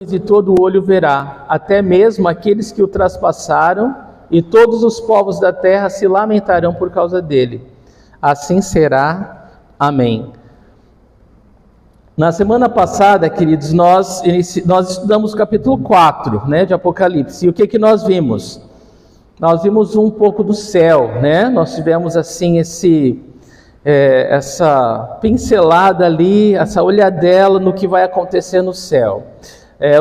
e todo olho verá, até mesmo aqueles que o traspassaram, e todos os povos da terra se lamentarão por causa dele. Assim será. Amém. Na semana passada, queridos, nós estudamos o capítulo 4, de Apocalipse. E o que nós vimos? Nós vimos um pouco do céu, Nós tivemos assim essa pincelada ali, essa olhadela no que vai acontecer no céu.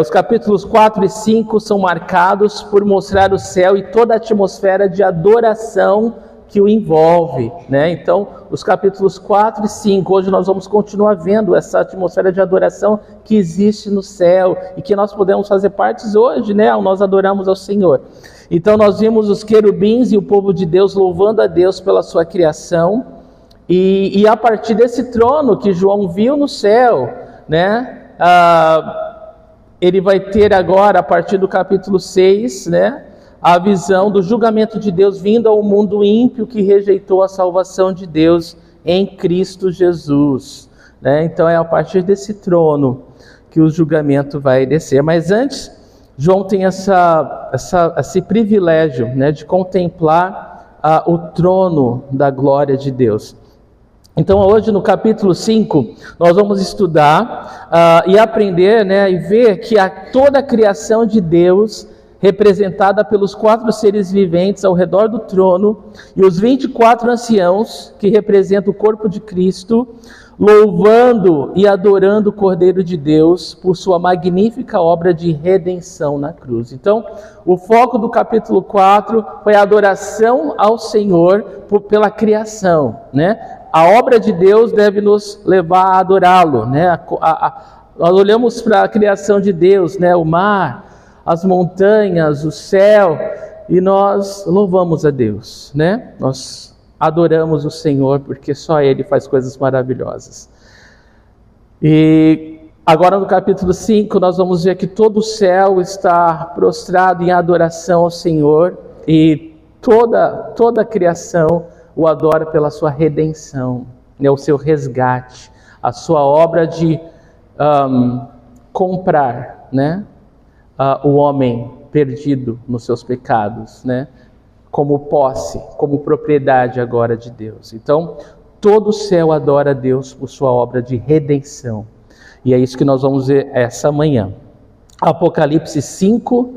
Os capítulos 4 e 5 são marcados por mostrar o céu e toda a atmosfera de adoração que o envolve, Então, os capítulos 4 e 5, hoje nós vamos continuar vendo essa atmosfera de adoração que existe no céu e que nós podemos fazer parte hoje, Nós adoramos ao Senhor. Então, nós vimos os querubins e o povo de Deus louvando a Deus pela sua criação e a partir desse trono que João viu no céu, ele vai ter agora, a partir do capítulo 6, a visão do julgamento de Deus vindo ao mundo ímpio que rejeitou a salvação de Deus em Cristo Jesus. Então é a partir desse trono que o julgamento vai descer. Mas antes, João tem esse privilégio, de contemplar o trono da glória de Deus. Então hoje no capítulo 5 nós vamos estudar e aprender e ver que toda a criação de Deus, representada pelos 4 seres viventes ao redor do trono e os 24 anciãos que representam o corpo de Cristo, louvando e adorando o Cordeiro de Deus por sua magnífica obra de redenção na cruz. Então o foco do capítulo 4 foi a adoração ao Senhor pela criação, A obra de Deus deve nos levar a adorá-lo, Nós olhamos para a criação de Deus, o mar, as montanhas, o céu, e nós louvamos a Deus, Nós adoramos o Senhor porque só Ele faz coisas maravilhosas. E agora no capítulo 5 nós vamos ver que todo o céu está prostrado em adoração ao Senhor e toda a criação o adora pela sua redenção, o seu resgate, a sua obra de comprar, o homem perdido nos seus pecados, como posse, como propriedade agora de Deus. Então, todo o céu adora a Deus por sua obra de redenção. E é isso que nós vamos ver essa manhã. Apocalipse 5,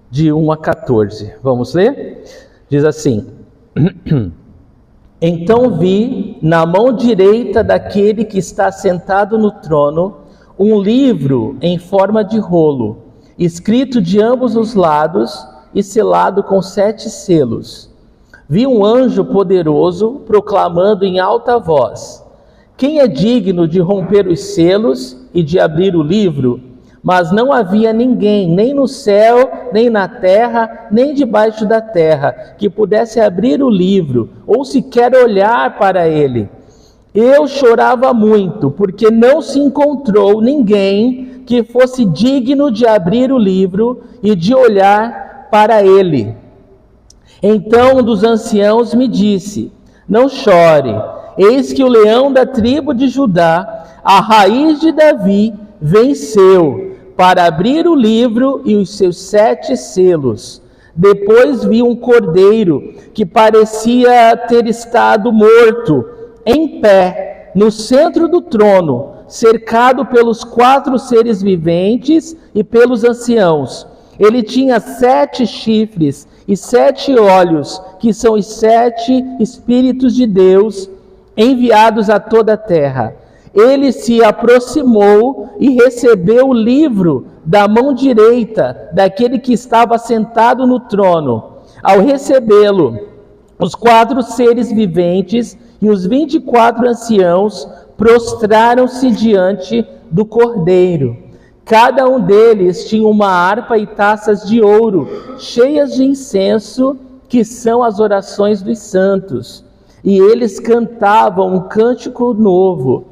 de 1 a 14. Vamos ler? Diz assim: Então vi na mão direita daquele que está sentado no trono um livro em forma de rolo, escrito de ambos os lados e selado com 7 selos. Vi um anjo poderoso proclamando em alta voz: Quem é digno de romper os selos e de abrir o livro? Mas não havia ninguém, nem no céu, nem na terra, nem debaixo da terra, que pudesse abrir o livro, ou sequer olhar para ele. Eu chorava muito, porque não se encontrou ninguém que fosse digno de abrir o livro e de olhar para ele. Então um dos anciãos me disse: Não chore, eis que o leão da tribo de Judá, a raiz de Davi, venceu para abrir o livro e os seus 7 selos. Depois vi um cordeiro que parecia ter estado morto, em pé, no centro do trono, cercado pelos 4 seres viventes e pelos anciãos. Ele tinha 7 chifres e 7 olhos, que são os 7 Espíritos de Deus enviados a toda a terra. Ele se aproximou e recebeu o livro da mão direita daquele que estava sentado no trono. Ao recebê-lo, os 4 seres viventes e os 24 anciãos prostraram-se diante do Cordeiro. Cada um deles tinha uma harpa e taças de ouro, cheias de incenso, que são as orações dos santos. E eles cantavam um cântico novo: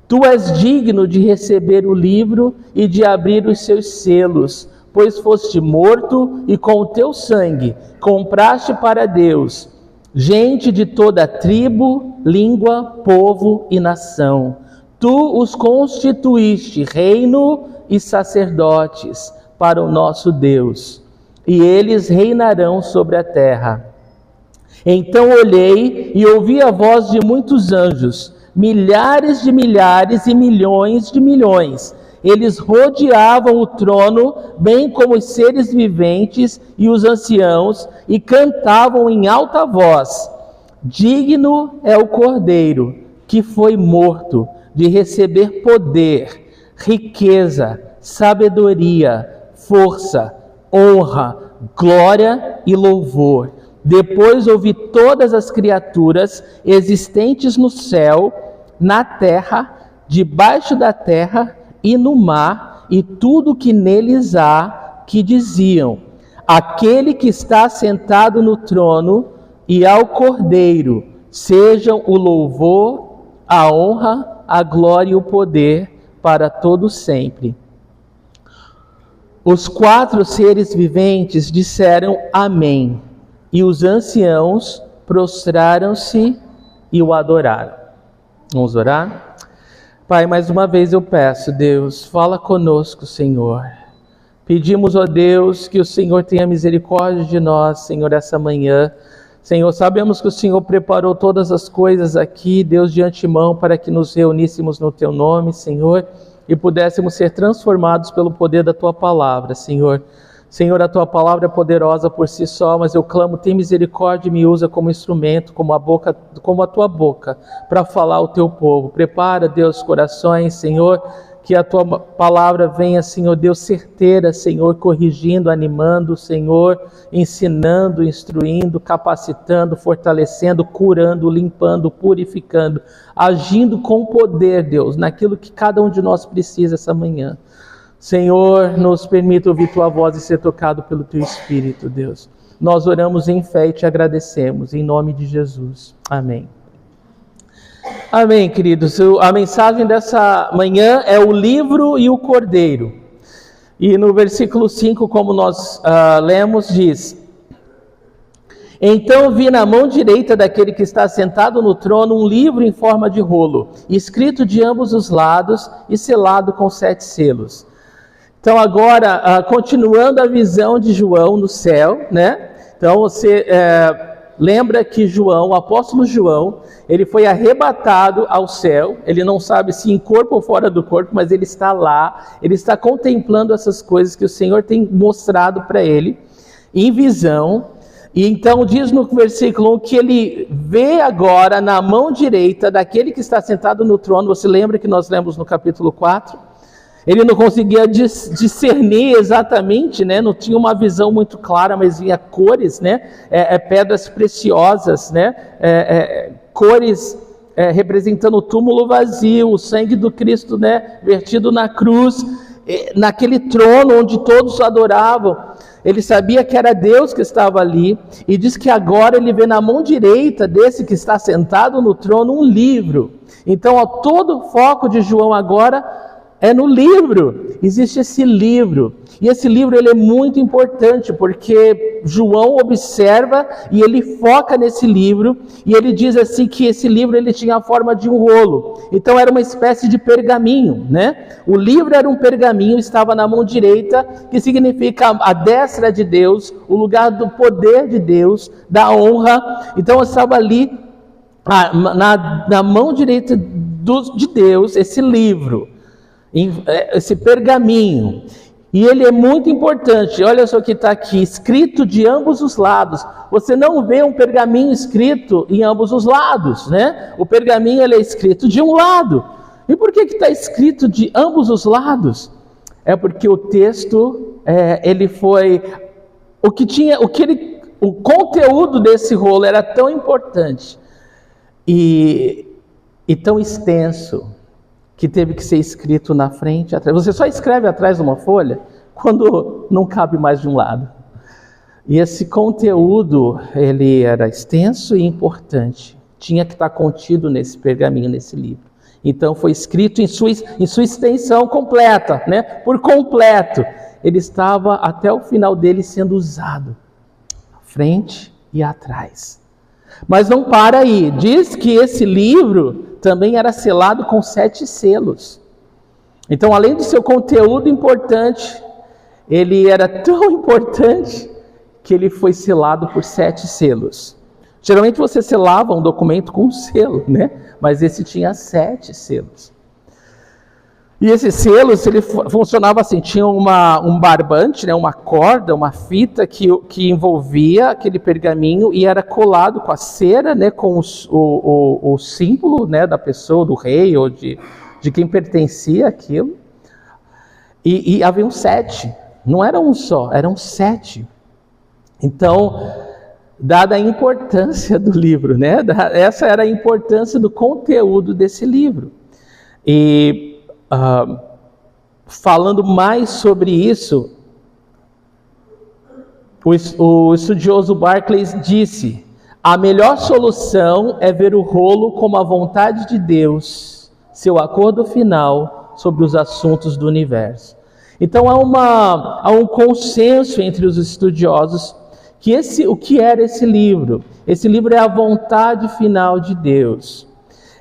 Tu és digno de receber o livro e de abrir os seus selos, pois foste morto e com o teu sangue compraste para Deus gente de toda tribo, língua, povo e nação. Tu os constituíste reino e sacerdotes para o nosso Deus, e eles reinarão sobre a terra. Então olhei e ouvi a voz de muitos anjos, milhares de milhares e milhões de milhões. Eles rodeavam o trono, bem como os seres viventes e os anciãos, e cantavam em alta voz: digno é o Cordeiro que foi morto de receber poder, riqueza, sabedoria, força, honra, glória e louvor. Depois ouvi todas as criaturas existentes no céu, na terra, debaixo da terra e no mar, e tudo que neles há, que diziam: aquele que está sentado no trono e ao Cordeiro sejam o louvor, a honra, a glória e o poder para todo sempre. Os 4 seres viventes disseram amém, e os anciãos prostraram-se e o adoraram. Vamos orar? Pai, mais uma vez eu peço, Deus, fala conosco, Senhor. Pedimos, ó Deus, que o Senhor tenha misericórdia de nós, Senhor, essa manhã. Senhor, sabemos que o Senhor preparou todas as coisas aqui, Deus, de antemão, para que nos reuníssemos no Teu nome, Senhor, e pudéssemos ser transformados pelo poder da Tua palavra, Senhor. Senhor, a Tua palavra é poderosa por si só, mas eu clamo, tem misericórdia e me usa como instrumento, como a Tua boca, para falar ao Teu povo. Prepara, Deus, corações, Senhor, que a Tua palavra venha, Senhor Deus, certeira, Senhor, corrigindo, animando, Senhor, ensinando, instruindo, capacitando, fortalecendo, curando, limpando, purificando, agindo com poder, Deus, naquilo que cada um de nós precisa essa manhã. Senhor, nos permita ouvir Tua voz e ser tocado pelo Teu Espírito, Deus. Nós oramos em fé e Te agradecemos, em nome de Jesus. Amém. Amém, queridos. A mensagem dessa manhã é o livro e o cordeiro. E no versículo 5, como nós lemos, diz: então vi na mão direita daquele que está sentado no trono um livro em forma de rolo, escrito de ambos os lados e selado com 7 selos. Então agora, continuando a visão de João no céu, né? Então você lembra que João, o apóstolo João, ele foi arrebatado ao céu, ele não sabe se em corpo ou fora do corpo, mas ele está lá, ele está contemplando essas coisas que o Senhor tem mostrado para ele, em visão. E então diz no versículo 1 que ele vê agora na mão direita daquele que está sentado no trono. Você lembra que nós lemos no capítulo 4? Ele não conseguia discernir exatamente, né? Não tinha uma visão muito clara, mas via cores, né? Pedras preciosas, né? Cores representando o túmulo vazio, o sangue do Cristo, né? Vertido na cruz, naquele trono onde todos adoravam. Ele sabia que era Deus que estava ali, e diz que agora ele vê na mão direita desse que está sentado no trono um livro. Então, todo o foco de João agora é no livro. Existe esse livro, e esse livro ele é muito importante, porque João observa e ele foca nesse livro, e ele diz assim que esse livro ele tinha a forma de um rolo, então era uma espécie de pergaminho, né? O livro era um pergaminho, estava na mão direita, que significa a destra de Deus, o lugar do poder de Deus, da honra. Então estava ali na mão direita de Deus esse livro, esse pergaminho, e ele é muito importante. Olha só o que está aqui, escrito de ambos os lados. Você não vê um pergaminho escrito em ambos os lados, né? O pergaminho ele é escrito de um lado. E por que está escrito de ambos os lados? É porque o texto, ele foi, o conteúdo desse rolo era tão importante e tão extenso, que teve que ser escrito na frente e atrás. Você só escreve atrás de uma folha quando não cabe mais de um lado. E esse conteúdo, ele era extenso e importante. Tinha que estar contido nesse pergaminho, nesse livro. Então foi escrito em sua extensão completa, né? Por completo. Ele estava até o final dele sendo usado, à frente e atrás. Mas não para aí. Diz que esse livro também era selado com 7 selos. Então, além do seu conteúdo importante, ele era tão importante que ele foi selado por 7 selos. Geralmente você selava um documento com um selo, né? Mas esse tinha 7 selos. E esses selos, ele funcionava assim, tinha um barbante, né? Uma corda, uma fita que envolvia aquele pergaminho e era colado com a cera, né? Com o símbolo, né? Da pessoa, do rei ou de quem pertencia àquilo. E haviam 7, não era um só, eram 7. Então, dada a importância do livro, né? Essa era a importância do conteúdo desse livro. E falando mais sobre isso, o estudioso Barclay disse: a melhor solução é ver o rolo como a vontade de Deus, seu acordo final sobre os assuntos do universo. Então há um consenso entre os estudiosos que o que era esse livro? Esse livro é a vontade final de Deus.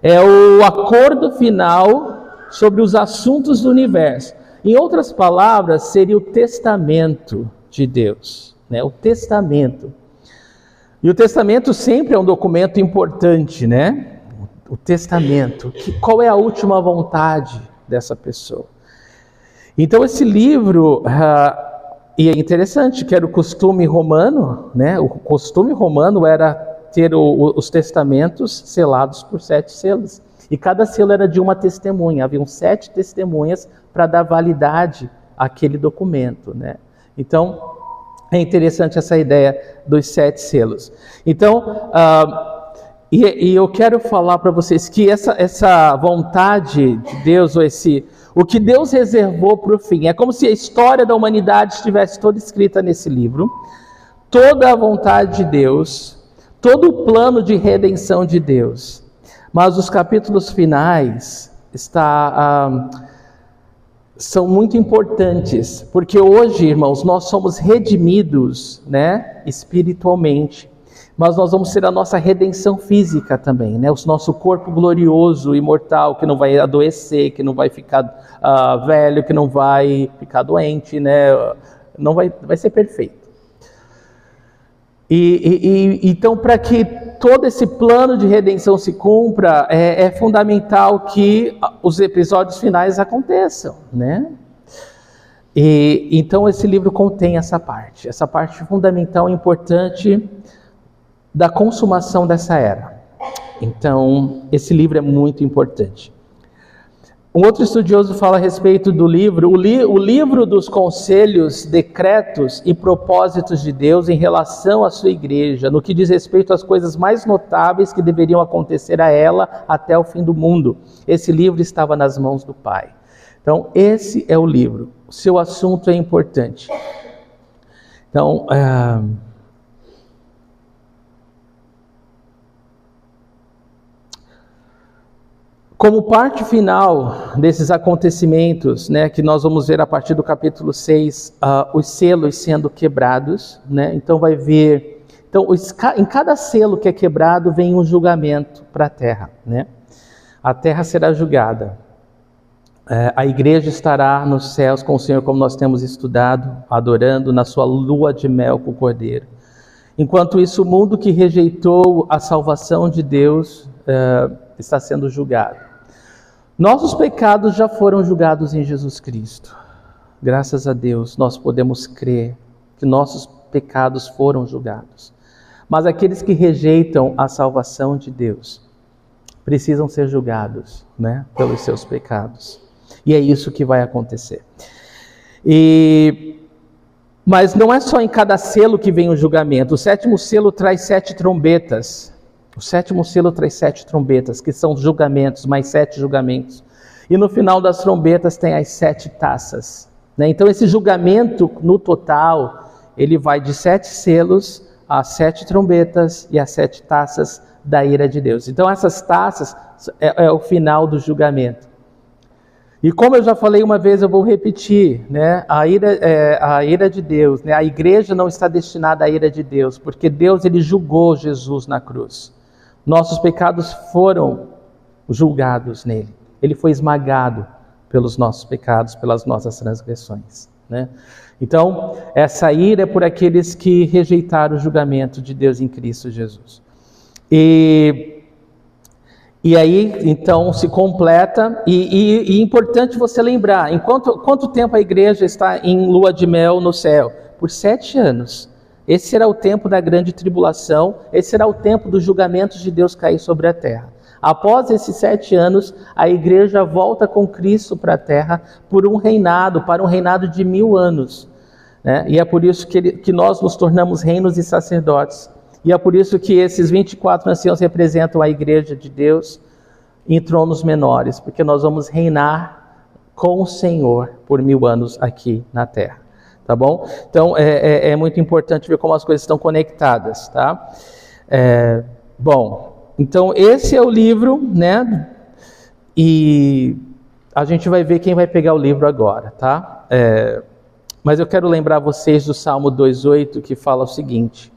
É o acordo final sobre os assuntos do universo. Em outras palavras, seria o testamento de Deus, né? O testamento. E o testamento sempre é um documento importante, né? O testamento. Qual é a última vontade dessa pessoa? Então esse livro, e é interessante que era o costume romano, né? O costume romano era ter os testamentos selados por 7 selos. E cada selo era de uma testemunha. Haviam 7 testemunhas para dar validade àquele documento, né? Então, é interessante essa ideia dos 7 selos. Então, e eu quero falar para vocês que essa vontade de Deus, o que Deus reservou para o fim, é como se a história da humanidade estivesse toda escrita nesse livro. Toda a vontade de Deus, todo o plano de redenção de Deus. Mas os capítulos finais são muito importantes, porque hoje, irmãos, nós somos redimidos, né, espiritualmente, mas nós vamos ter a nossa redenção física também, né, o nosso corpo glorioso, imortal, que não vai adoecer, que não vai ficar velho, que não vai ficar doente, né, não vai ser perfeito. Então, para que todo esse plano de redenção se cumpra, é fundamental que os episódios finais aconteçam, né? Então esse livro contém essa parte fundamental e importante da consumação dessa era. Então, esse livro é muito importante. Um outro estudioso fala a respeito do livro, o livro dos conselhos, decretos e propósitos de Deus em relação à sua igreja, no que diz respeito às coisas mais notáveis que deveriam acontecer a ela até o fim do mundo. Esse livro estava nas mãos do Pai. Então, esse é o livro. O seu assunto é importante. Então, como parte final desses acontecimentos, né, que nós vamos ver a partir do capítulo 6, os selos sendo quebrados, né? Então vai ver, em cada selo que é quebrado vem um julgamento para a terra, né? A terra será julgada. A igreja estará nos céus com o Senhor, como nós temos estudado, adorando na sua lua de mel com o Cordeiro. Enquanto isso, o mundo que rejeitou a salvação de Deus está sendo julgado. Nossos pecados já foram julgados em Jesus Cristo. Graças a Deus, nós podemos crer que nossos pecados foram julgados. Mas aqueles que rejeitam a salvação de Deus precisam ser julgados, né, pelos seus pecados. E é isso que vai acontecer. Mas não é só em cada selo que vem o julgamento. O 7º selo traz 7 trombetas. O 7º selo traz 7 trombetas, que são julgamentos, mais 7 julgamentos. E no final das trombetas tem as 7 taças, né? Então esse julgamento, no total, ele vai de 7 selos a 7 trombetas e as 7 taças da ira de Deus. Então essas taças é o final do julgamento. E como eu já falei uma vez, eu vou repetir, né? A ira de Deus, né? A igreja não está destinada à ira de Deus, porque Deus ele julgou Jesus na cruz. Nossos pecados foram julgados nele. Ele foi esmagado pelos nossos pecados, pelas nossas transgressões, né? Então, essa ira é por aqueles que rejeitaram o julgamento de Deus em Cristo Jesus. E aí, então, se completa, e é importante você lembrar, quanto tempo a igreja está em lua de mel no céu? Por 7 anos. Esse será o tempo da grande tribulação, esse será o tempo dos julgamentos de Deus cair sobre a terra. Após esses 7 anos, a igreja volta com Cristo para a terra para um reinado de 1000 anos. Né? E é por isso que nós nos tornamos reinos e sacerdotes. E é por isso que esses 24 anciãos representam a igreja de Deus em tronos menores, porque nós vamos reinar com o Senhor por 1000 anos aqui na terra. Tá bom? Então, é muito importante ver como as coisas estão conectadas, tá? Bom, então esse é o livro, né? E a gente vai ver quem vai pegar o livro agora, tá? Mas eu quero lembrar vocês do Salmo 2,8, que fala o seguinte: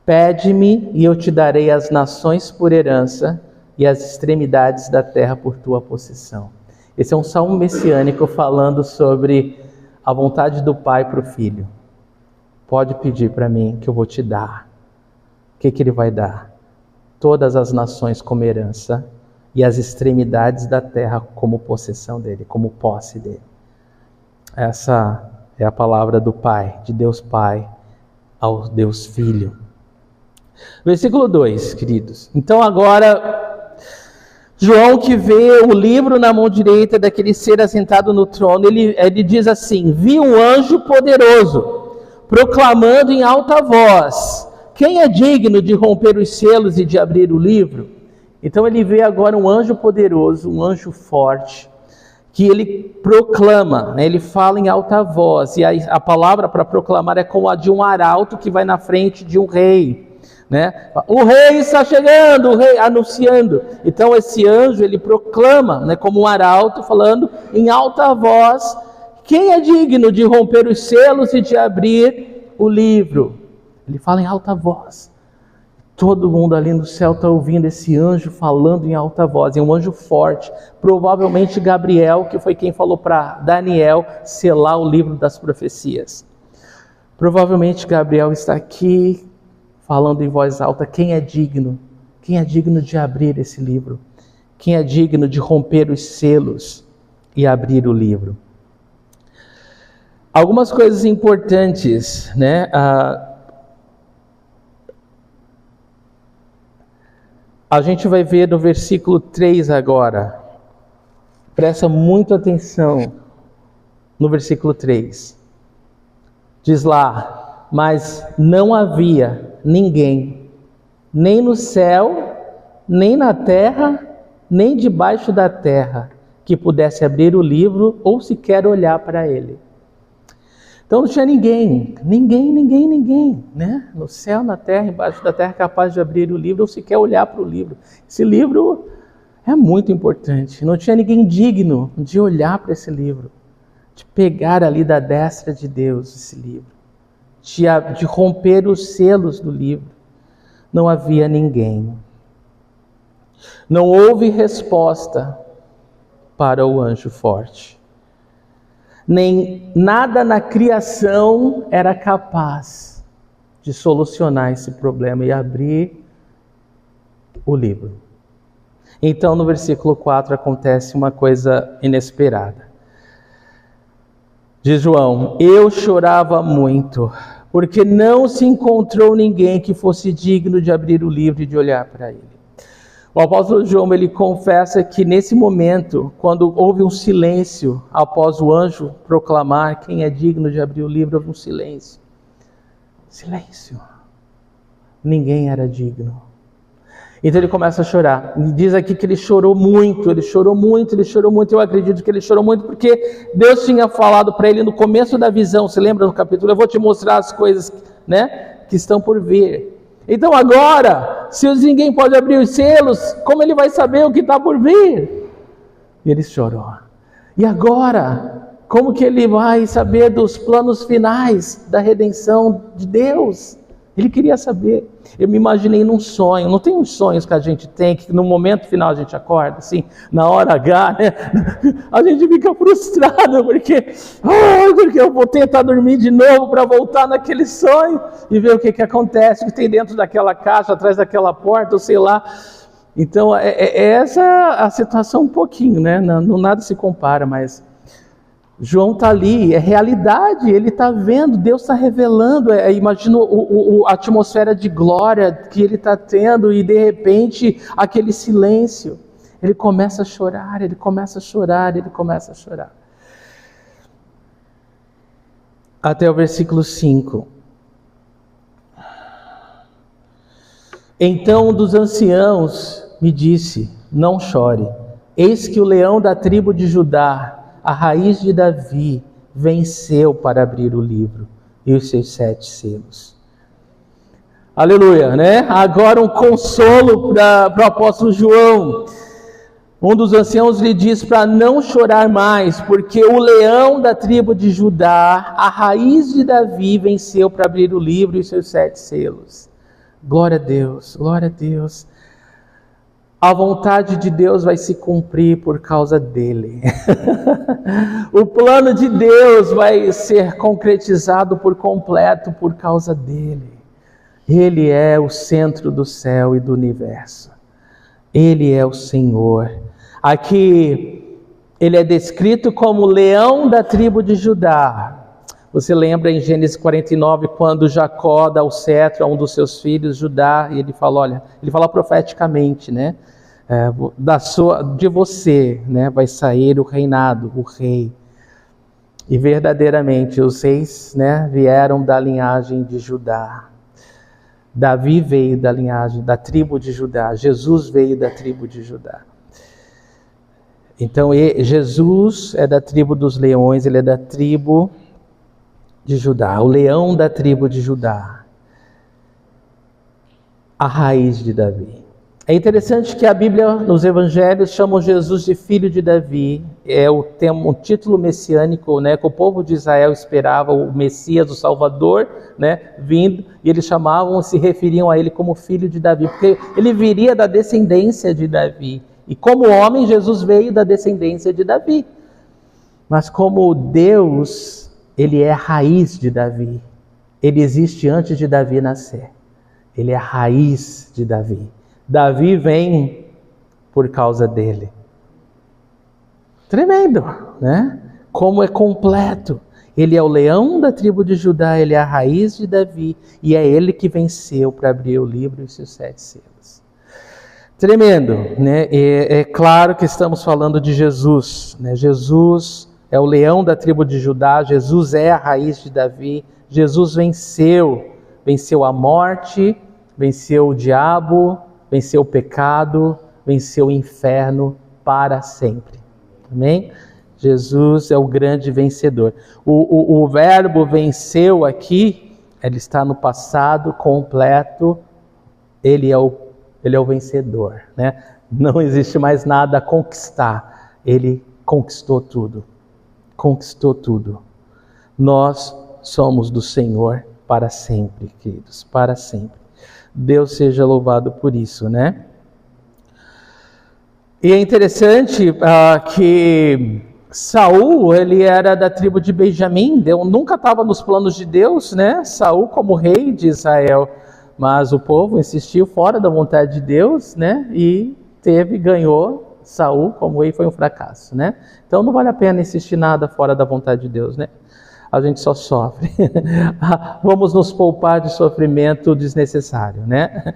pede-me e eu te darei as nações por herança e as extremidades da terra por tua possessão. Esse é um salmo messiânico falando sobre a vontade do pai para o filho. Pode pedir para mim que eu vou te dar. O que ele vai dar? Todas as nações como herança e as extremidades da terra como possessão dele, como posse dele. Essa é a palavra do Pai, de Deus Pai ao Deus Filho. Versículo 2, queridos. Então agora, João, que vê o livro na mão direita daquele ser assentado no trono, ele diz assim: vi um anjo poderoso, proclamando em alta voz: quem é digno de romper os selos e de abrir o livro? Então ele vê agora um anjo poderoso, um anjo forte, que ele proclama, né? Ele fala em alta voz, e a palavra para proclamar é como a de um arauto que vai na frente de um rei. Né? O rei está chegando, o rei anunciando. Então esse anjo, ele proclama, né, como um arauto, falando em alta voz: quem é digno de romper os selos e de abrir o livro? Ele fala em alta voz. Todo mundo ali no céu está ouvindo esse anjo falando em alta voz. É um anjo forte, provavelmente Gabriel, que foi quem falou para Daniel selar o livro das profecias. Provavelmente Gabriel está aqui falando em voz alta: quem é digno? Quem é digno de abrir esse livro? Quem é digno de romper os selos e abrir o livro? Algumas coisas importantes, né? A gente vai ver no versículo 3 agora. Presta muita atenção no versículo 3. Diz lá: mas não havia ninguém, nem no céu, nem na terra, nem debaixo da terra, que pudesse abrir o livro ou sequer olhar para ele. Então não tinha ninguém, né? No céu, na terra, embaixo da terra, capaz de abrir o livro ou sequer olhar para o livro. Esse livro é muito importante. Não tinha ninguém digno de olhar para esse livro, de pegar ali da destra de Deus esse livro, de romper os selos do livro. Não havia ninguém. Não houve resposta para o anjo forte. Nem nada na criação era capaz de solucionar esse problema e abrir o livro. Então, no versículo 4 acontece uma coisa inesperada. Diz João: eu chorava muito, porque não se encontrou ninguém que fosse digno de abrir o livro e de olhar para ele. O apóstolo João, ele confessa que nesse momento, quando houve um silêncio, após o anjo proclamar quem é digno de abrir o livro, houve um silêncio. Silêncio. Ninguém era digno. Então ele começa a chorar. Diz aqui que ele chorou muito. Eu acredito que ele chorou muito porque Deus tinha falado para ele no começo da visão. Você lembra no capítulo? Eu vou te mostrar as coisas, né, que estão por vir. Então agora, se ninguém pode abrir os selos, como ele vai saber o que está por vir? E ele chorou. E agora, como que ele vai saber dos planos finais da redenção de Deus? Ele queria saber. Eu me imaginei num sonho. Não tem uns sonhos que a gente tem, que no momento final a gente acorda, assim, na hora H, né? A gente fica frustrado, porque eu vou tentar dormir de novo para voltar naquele sonho e ver o que acontece, o que tem dentro daquela caixa, atrás daquela porta, ou sei lá. Então, essa é a situação um pouquinho, né? Não nada se compara, mas João está ali, é realidade, ele está vendo, Deus está revelando, imagina a atmosfera de glória que ele está tendo e de repente aquele silêncio, ele começa a chorar, ele começa a chorar, ele começa a chorar. Até o versículo 5. Então um dos anciãos me disse, não chore, eis que o leão da tribo de Judá, a raiz de Davi, venceu para abrir o livro e os seus 7 selos. Aleluia, né? Agora um consolo para o apóstolo João. Um dos anciãos lhe diz para não chorar mais, porque o leão da tribo de Judá, a raiz de Davi, venceu para abrir o livro e os seus 7 selos. Glória a Deus, glória a Deus. A vontade de Deus vai se cumprir por causa dele. O plano de Deus vai ser concretizado por completo por causa dele. Ele é o centro do céu e do universo. Ele é o Senhor. Aqui ele é descrito como leão da tribo de Judá. Você lembra em Gênesis 49, quando Jacó dá o cetro a um dos seus filhos, Judá, e ele fala, ele fala profeticamente, né? De você, né, vai sair o reinado, o rei. E verdadeiramente os reis, né, vieram da linhagem de Judá. Davi veio da linhagem, da tribo de Judá. Jesus veio da tribo de Judá. Então Jesus é da tribo dos leões, ele é da tribo de Judá, o leão da tribo de Judá, a raiz de Davi. É interessante que a Bíblia, nos evangelhos, chama Jesus de filho de Davi, é o título messiânico, né, que o povo de Israel esperava, o Messias, o Salvador, né, vindo, e eles se referiam a ele como filho de Davi, porque ele viria da descendência de Davi, e como homem, Jesus veio da descendência de Davi, mas como Deus, ele é a raiz de Davi. Ele existe antes de Davi nascer. Ele é a raiz de Davi. Davi vem por causa dele. Tremendo, né? Como é completo. Ele é o leão da tribo de Judá, ele é a raiz de Davi, e é ele que venceu para abrir o livro e os seus 7 selos. Tremendo, né? É claro que estamos falando de Jesus, né? Jesus é o leão da tribo de Judá, Jesus é a raiz de Davi, Jesus venceu a morte, venceu o diabo, venceu o pecado, venceu o inferno para sempre. Amém? Jesus é o grande vencedor. O verbo venceu aqui, ele está no passado completo, ele é o vencedor, né? Não existe mais nada a conquistar, ele conquistou tudo. Conquistou tudo. Nós somos do Senhor para sempre, queridos, para sempre. Deus seja louvado por isso, né? E é interessante que Saul, ele era da tribo de Benjamim, nunca estava nos planos de Deus, né? Saul como rei de Israel, mas o povo insistiu fora da vontade de Deus, né? E ganhou. Saul como rei foi um fracasso, né? Então não vale a pena insistir nada fora da vontade de Deus, né? A gente só sofre. Vamos nos poupar de sofrimento desnecessário, né?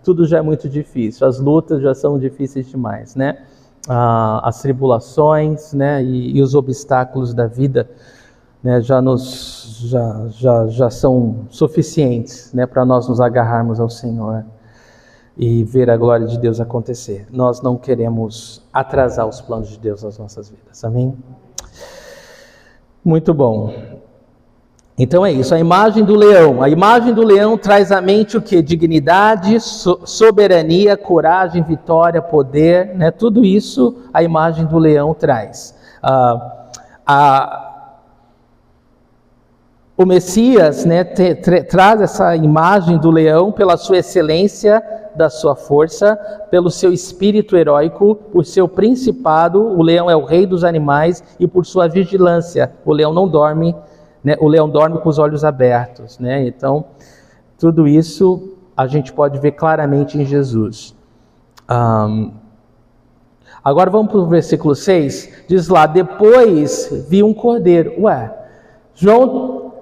Tudo já é muito difícil, as lutas já são difíceis demais, né? As tribulações, né? E os obstáculos da vida, né? Já são suficientes, né? Para nós nos agarrarmos ao Senhor e ver a glória de Deus acontecer. Nós não queremos atrasar os planos de Deus nas nossas vidas, amém? Muito bom. Então é isso, a imagem do leão. A imagem do leão traz à mente o quê? Dignidade, soberania, coragem, vitória, poder, né? Tudo isso a imagem do leão traz. O Messias, né, traz essa imagem do leão pela sua excelência, da sua força, pelo seu espírito heróico, por seu principado. O leão é o rei dos animais e por sua vigilância. O leão não dorme, né, o leão dorme com os olhos abertos, né? Então, tudo isso a gente pode ver claramente em Jesus. Agora vamos para o versículo 6. Diz lá: depois vi um cordeiro. João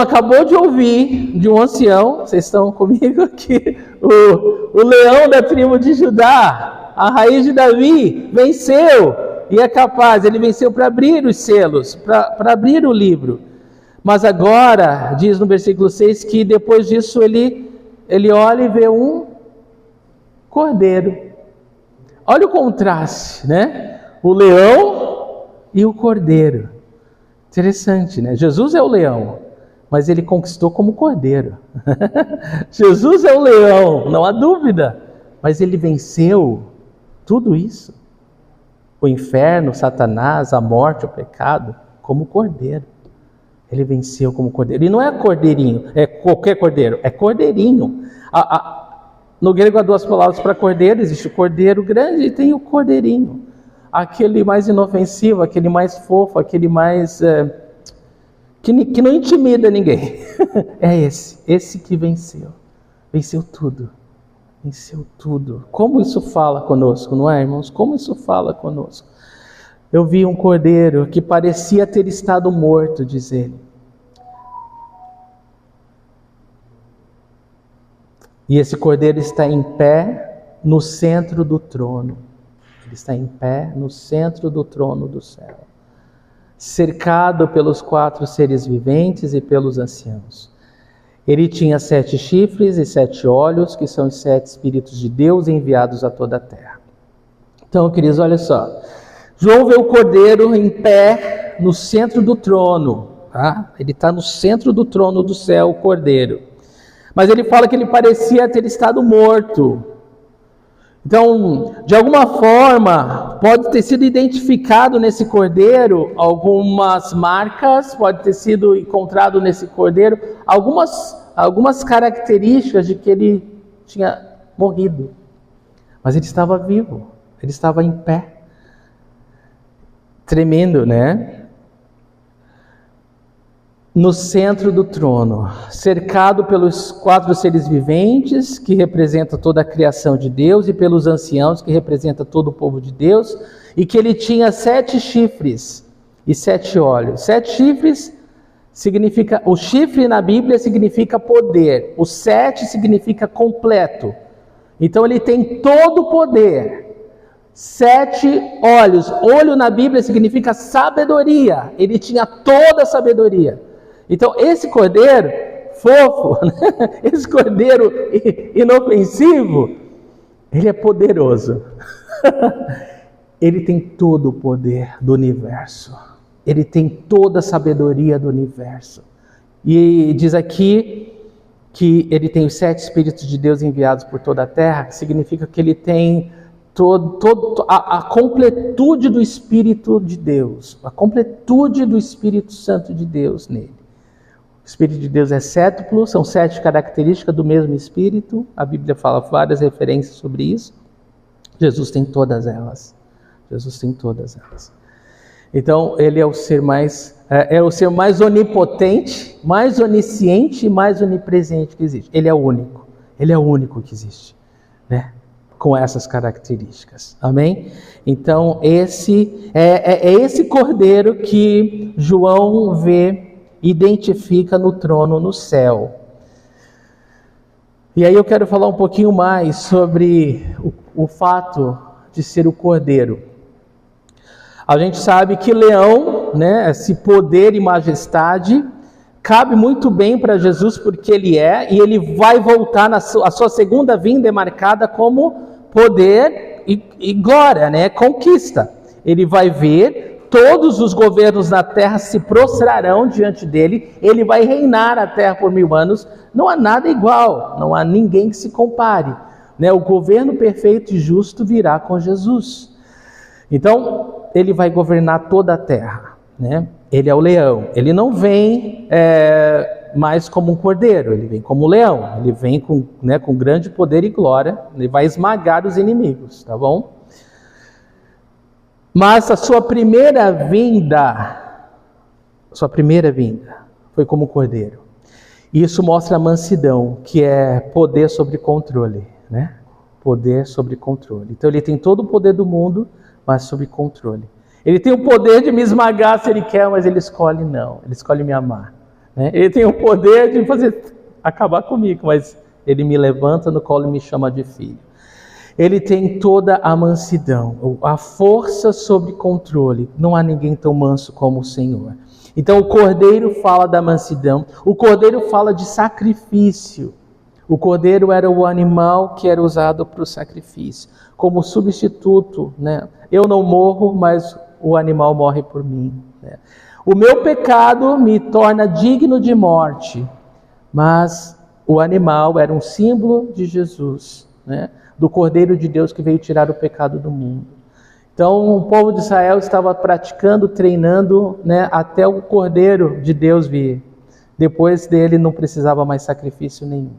acabou de ouvir de um ancião, vocês estão comigo aqui, o leão da tribo de Judá, a raiz de Davi, venceu e é capaz, ele venceu para abrir os selos, para abrir o livro. Mas agora, diz no versículo 6, que depois disso ele olha e vê um cordeiro. Olha o contraste, né? O leão e o cordeiro. Interessante, né? Jesus é o leão, mas ele conquistou como cordeiro. Jesus é o leão, não há dúvida, mas ele venceu tudo isso. O inferno, Satanás, a morte, o pecado, como cordeiro. Ele venceu como cordeiro. E não é cordeirinho, é qualquer cordeiro, é cordeirinho. No grego há duas palavras para cordeiro, existe o cordeiro grande e tem o cordeirinho. Aquele mais inofensivo, aquele mais fofo, aquele mais... que não intimida ninguém. É esse que venceu. Venceu tudo. Venceu tudo. Como isso fala conosco, não é, irmãos? Como isso fala conosco? Eu vi um cordeiro que parecia ter estado morto, diz ele. E esse cordeiro está em pé no centro do trono. Ele está em pé no centro do trono do céu, cercado pelos 4 seres viventes e pelos anciãos. Ele tinha 7 chifres e 7 olhos, que são os 7 Espíritos de Deus enviados a toda a terra. Então, queridos, olha só. João vê o cordeiro em pé no centro do trono. Tá? Ele está no centro do trono do céu, o cordeiro. Mas ele fala que ele parecia ter estado morto. Então, de alguma forma, pode ter sido identificado nesse cordeiro algumas marcas, pode ter sido encontrado nesse cordeiro algumas características de que ele tinha morrido. Mas ele estava vivo, ele estava em pé. Tremendo, né? No centro do trono, cercado pelos 4 seres viventes, que representam toda a criação de Deus, e pelos anciãos, que representam todo o povo de Deus, e que ele tinha 7 chifres e 7 olhos. 7 chifres significa, o chifre na Bíblia significa poder, o 7 significa completo. Então ele tem todo o poder. 7 olhos, olho na Bíblia significa sabedoria, ele tinha toda a sabedoria. Então, esse cordeiro fofo, né? Esse cordeiro inofensivo, ele é poderoso. Ele tem todo o poder do universo. Ele tem toda a sabedoria do universo. E diz aqui que ele tem os 7 Espíritos de Deus enviados por toda a terra, que significa que ele tem a completude do Espírito de Deus, a completude do Espírito Santo de Deus nele. O Espírito de Deus é séptuplo, são 7 características do mesmo Espírito. A Bíblia fala várias referências sobre isso. Jesus tem todas elas. Jesus tem todas elas. Então, ele é o ser mais onipotente, mais onisciente e mais onipresente que existe. Ele é o único. Ele é o único que existe, né? Com essas características. Amém? Então, esse cordeiro que João vê, identifica no trono no céu. E aí eu quero falar um pouquinho mais sobre o fato de ser o cordeiro. A gente sabe que leão, né, esse poder e majestade, cabe muito bem para Jesus porque ele é, e ele vai voltar, a sua segunda vinda é marcada como poder e glória, né, conquista. Ele vai ver, todos os governos da terra se prostrarão diante dele, ele vai reinar a terra por 1000 anos, não há nada igual, não há ninguém que se compare, né? O governo perfeito e justo virá com Jesus. Então, ele vai governar toda a terra, né? Ele é o leão. Ele não vem mais como um cordeiro, ele vem como um leão. Ele vem com grande poder e glória. Ele vai esmagar os inimigos, tá bom? Mas a sua primeira vinda foi como cordeiro. E isso mostra a mansidão, que é poder sobre controle, né? Poder sobre controle. Então ele tem todo o poder do mundo, mas sob controle. Ele tem o poder de me esmagar se ele quer, mas ele escolhe não. Ele escolhe me amar, né? Ele tem o poder de acabar comigo, mas ele me levanta no colo e me chama de filho. Ele tem toda a mansidão, a força sobre controle. Não há ninguém tão manso como o Senhor. Então o cordeiro fala da mansidão, o cordeiro fala de sacrifício. O cordeiro era o animal que era usado para o sacrifício, como substituto, né? Eu não morro, mas o animal morre por mim, né? O meu pecado me torna digno de morte, mas o animal era um símbolo de Jesus, né? Do Cordeiro de Deus que veio tirar o pecado do mundo. Então o povo de Israel estava praticando, treinando, né, até o Cordeiro de Deus vir. Depois dele não precisava mais sacrifício nenhum,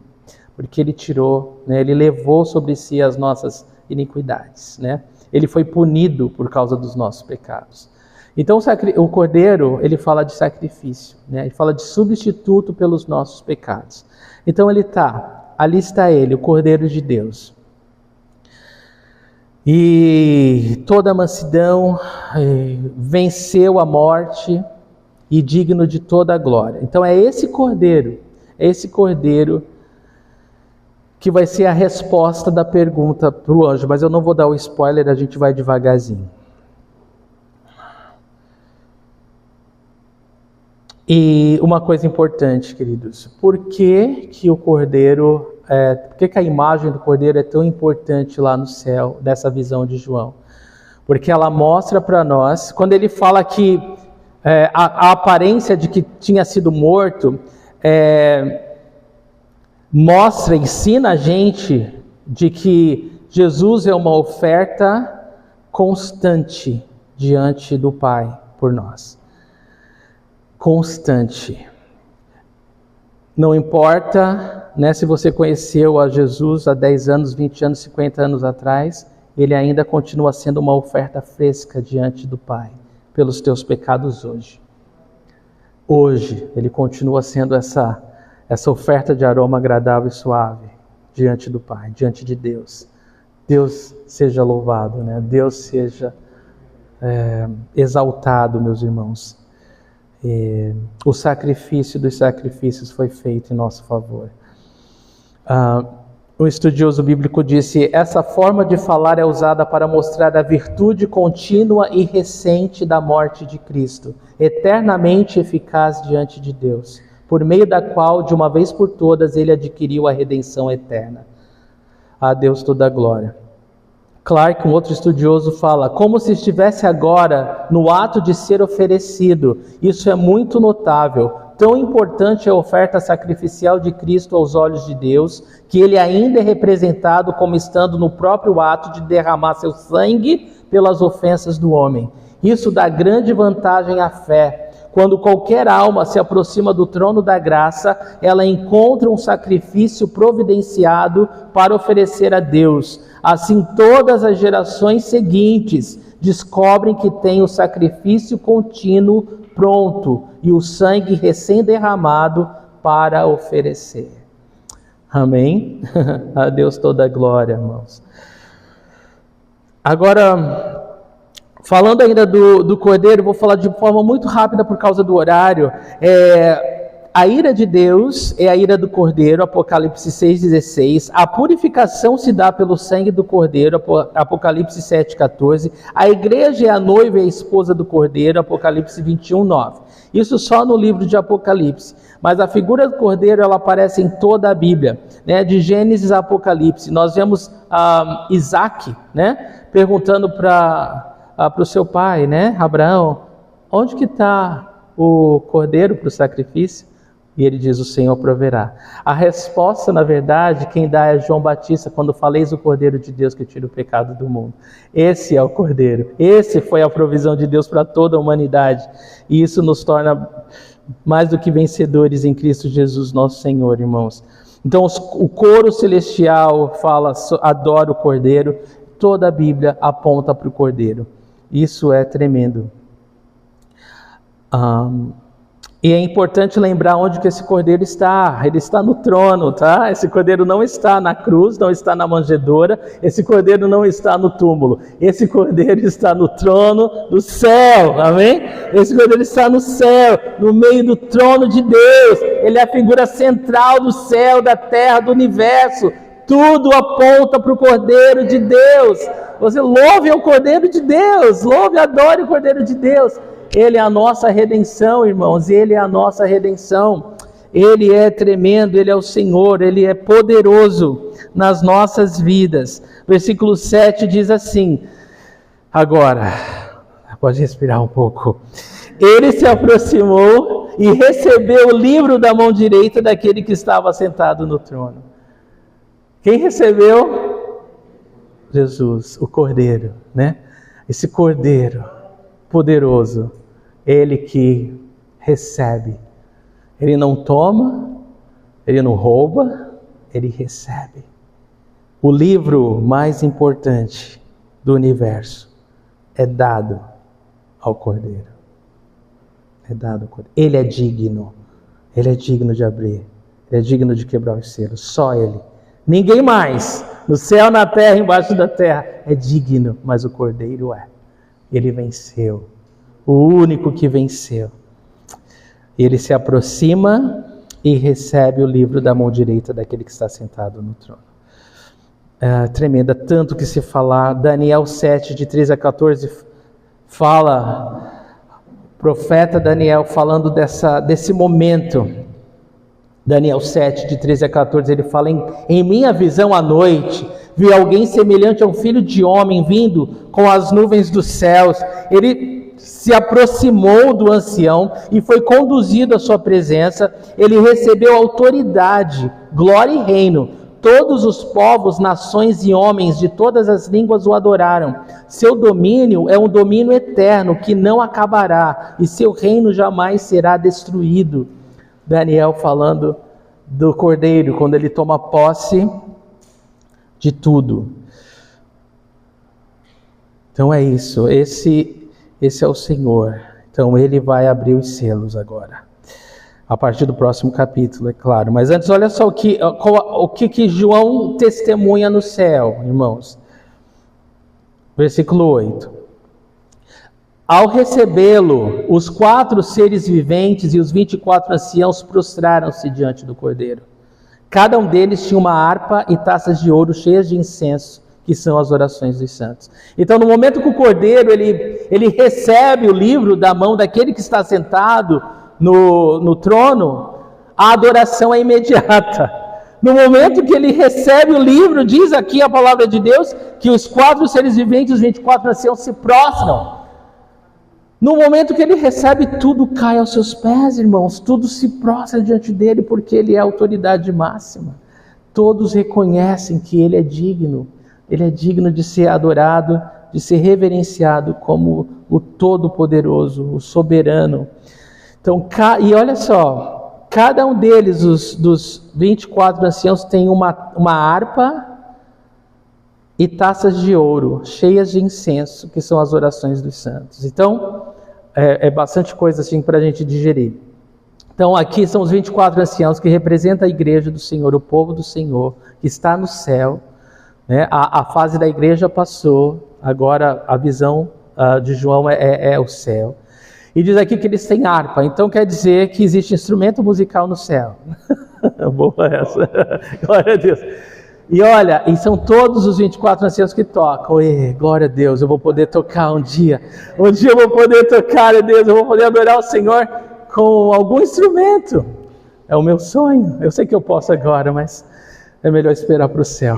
porque ele tirou, né, ele levou sobre si as nossas iniquidades, né? Ele foi punido por causa dos nossos pecados. Então o Cordeiro, ele fala de sacrifício, né? Ele fala de substituto pelos nossos pecados. Então ali está ele, o Cordeiro de Deus. E toda a mansidão, venceu a morte e digno de toda a glória. Então é esse Cordeiro que vai ser a resposta da pergunta para o anjo, mas eu não vou dar o spoiler, a gente vai devagarzinho. E uma coisa importante, queridos, por que a imagem do Cordeiro é tão importante lá no céu, dessa visão de João? Porque ela mostra para nós, quando ele fala que a aparência de que tinha sido morto, ensina a gente de que Jesus é uma oferta constante diante do Pai por nós. Constante. Não importa, né, se você conheceu a Jesus há 10 anos, 20 anos, 50 anos atrás, ele ainda continua sendo uma oferta fresca diante do Pai, pelos teus pecados hoje. Hoje, ele continua sendo essa oferta de aroma agradável e suave diante do Pai, diante de Deus. Deus seja louvado, né? Deus seja exaltado, meus irmãos. O sacrifício dos sacrifícios foi feito em nosso favor. Um estudioso bíblico disse: essa forma de falar é usada para mostrar a virtude contínua e recente da morte de Cristo, eternamente eficaz diante de Deus, por meio da qual, de uma vez por todas, ele adquiriu a redenção eterna. A Deus toda a glória. Clark, um outro estudioso, fala: como se estivesse agora no ato de ser oferecido. Isso é muito notável. Tão importante é a oferta sacrificial de Cristo aos olhos de Deus, que ele ainda é representado como estando no próprio ato de derramar seu sangue pelas ofensas do homem. Isso dá grande vantagem à fé. Quando qualquer alma se aproxima do trono da graça, ela encontra um sacrifício providenciado para oferecer a Deus. Assim, todas as gerações seguintes descobrem que tem o sacrifício contínuo pronto e o sangue recém-derramado para oferecer. Amém? A Deus toda a glória, irmãos. Agora, falando ainda do Cordeiro, vou falar de forma muito rápida por causa do horário. A ira de Deus é a ira do Cordeiro, Apocalipse 6,16. A purificação se dá pelo sangue do Cordeiro, Apocalipse 7,14. A igreja é a noiva e a esposa do Cordeiro, Apocalipse 21,9. Isso só no livro de Apocalipse. Mas a figura do Cordeiro, ela aparece em toda a Bíblia, né? De Gênesis a Apocalipse. Nós vemos Isaac, né? Perguntando para o seu pai, né? Abraão, onde que está o Cordeiro para o sacrifício? E ele diz: o Senhor proverá. A resposta, na verdade, quem dá é João Batista, quando fala: eis o Cordeiro de Deus que tira o pecado do mundo. Esse é o Cordeiro. Esse foi a provisão de Deus para toda a humanidade. E isso nos torna mais do que vencedores em Cristo Jesus, nosso Senhor, irmãos. Então, o coro celestial fala: adora o Cordeiro. Toda a Bíblia aponta para o Cordeiro. Isso é tremendo. E é importante lembrar onde que esse Cordeiro está. Ele está no trono, tá? Esse Cordeiro não está na cruz, não está na manjedoura. Esse Cordeiro não está no túmulo. Esse Cordeiro está no trono do céu, amém? Esse Cordeiro está no céu, no meio do trono de Deus. Ele é a figura central do céu, da terra, do universo. Tudo aponta para o Cordeiro de Deus. Você louve o Cordeiro de Deus, louve e adore o Cordeiro de Deus. Ele é a nossa redenção, irmãos, Ele é a nossa redenção. Ele é tremendo, Ele é o Senhor, Ele é poderoso nas nossas vidas. Versículo 7 diz assim, agora, pode respirar um pouco. Ele se aproximou e recebeu o livro da mão direita daquele que estava sentado no trono. Quem recebeu? Jesus, o Cordeiro, né? Esse Cordeiro poderoso, Ele que recebe. Ele não toma, Ele não rouba, Ele recebe. O livro mais importante do universo é dado ao Cordeiro. É dado ao Cordeiro. Ele é digno de abrir, Ele é digno de quebrar os selos, só Ele. Ninguém mais, no céu, na terra, embaixo da terra, é digno, mas o Cordeiro é. Ele venceu, o único que venceu. Ele se aproxima e recebe o livro da mão direita daquele que está sentado no trono. Tremenda, tanto que se falar. Daniel 7, de 13 a 14, fala, profeta Daniel falando desse momento. Daniel 7, de 13 a 14, ele fala, em minha visão à noite, vi alguém semelhante a um filho de homem vindo com as nuvens dos céus. Ele se aproximou do ancião e foi conduzido à sua presença. Ele recebeu autoridade, glória e reino. Todos os povos, nações e homens de todas as línguas o adoraram. Seu domínio é um domínio eterno que não acabará, e seu reino jamais será destruído. Daniel falando do Cordeiro, quando ele toma posse de tudo. Então é isso, esse é o Senhor. Então ele vai abrir os selos agora, a partir do próximo capítulo, é claro. Mas antes, olha só o que João testemunha no céu, irmãos. Versículo 8. Ao recebê-lo, os 4 seres viventes e os 24 anciãos prostraram-se diante do Cordeiro. Cada um deles tinha uma harpa e taças de ouro cheias de incenso, que são as orações dos santos. Então, no momento que o Cordeiro ele recebe o livro da mão daquele que está sentado no trono, a adoração é imediata. No momento que ele recebe o livro, diz aqui a palavra de Deus, que os 4 seres viventes e os 24 anciãos se prostram. No momento que ele recebe, tudo cai aos seus pés, irmãos. Tudo se prostra diante dele, porque ele é a autoridade máxima. Todos reconhecem que ele é digno. Ele é digno de ser adorado, de ser reverenciado como o Todo-Poderoso, o Soberano. Então, e olha só, cada um deles, dos 24 anciãos, tem uma harpa e taças de ouro, cheias de incenso, que são as orações dos santos. Então, é bastante coisa assim para a gente digerir. Então, aqui são os 24 anciãos que representam a igreja do Senhor, o povo do Senhor, que está no céu. Né? A fase da igreja passou, agora a visão de João é o céu. E diz aqui que eles têm harpa, então quer dizer que existe instrumento musical no céu. Boa essa, glória a Deus. E olha, e são todos os 24 anciãos que tocam. Glória a Deus, eu vou poder tocar um dia. Um dia eu vou poder tocar, a Deus, eu vou poder adorar o Senhor com algum instrumento. É o meu sonho. Eu sei que eu posso agora, mas é melhor esperar para o céu.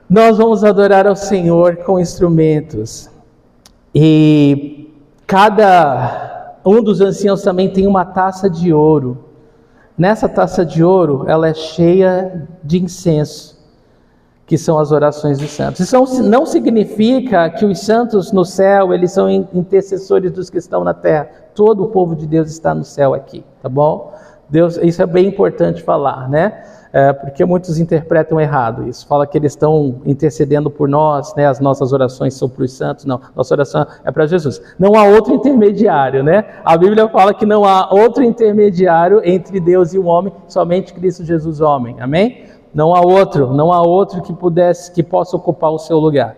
Nós vamos adorar ao Senhor com instrumentos. E cada um dos anciãos também tem uma taça de ouro. Nessa taça de ouro, ela é cheia de incenso, que são as orações dos santos. Isso não significa que os santos no céu, eles são intercessores dos que estão na terra. Todo o povo de Deus está no céu aqui, tá bom? Deus, isso é bem importante falar, né? Porque muitos interpretam errado isso. Fala que eles estão intercedendo por nós, né? As nossas orações são para os santos. Não, nossa oração é para Jesus. Não há outro intermediário, né? A Bíblia fala que não há outro intermediário entre Deus e o homem, somente Cristo Jesus, homem. Amém? Não há outro que possa ocupar o seu lugar.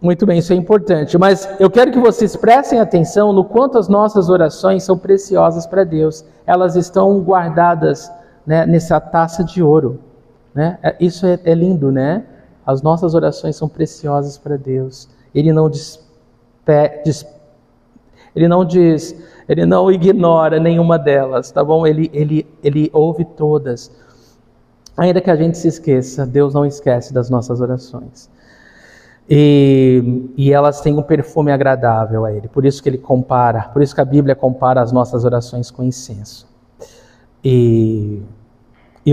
Muito bem, isso é importante. Mas eu quero que vocês prestem atenção no quanto as nossas orações são preciosas para Deus. Elas estão guardadas, né, nessa taça de ouro, né? Isso é lindo, né? As nossas orações são preciosas para Deus. Ele não ignora nenhuma delas, tá bom? Ele ouve todas. Ainda que a gente se esqueça, Deus não esquece das nossas orações. E elas têm um perfume agradável a Ele. Por isso que a Bíblia compara as nossas orações com incenso. E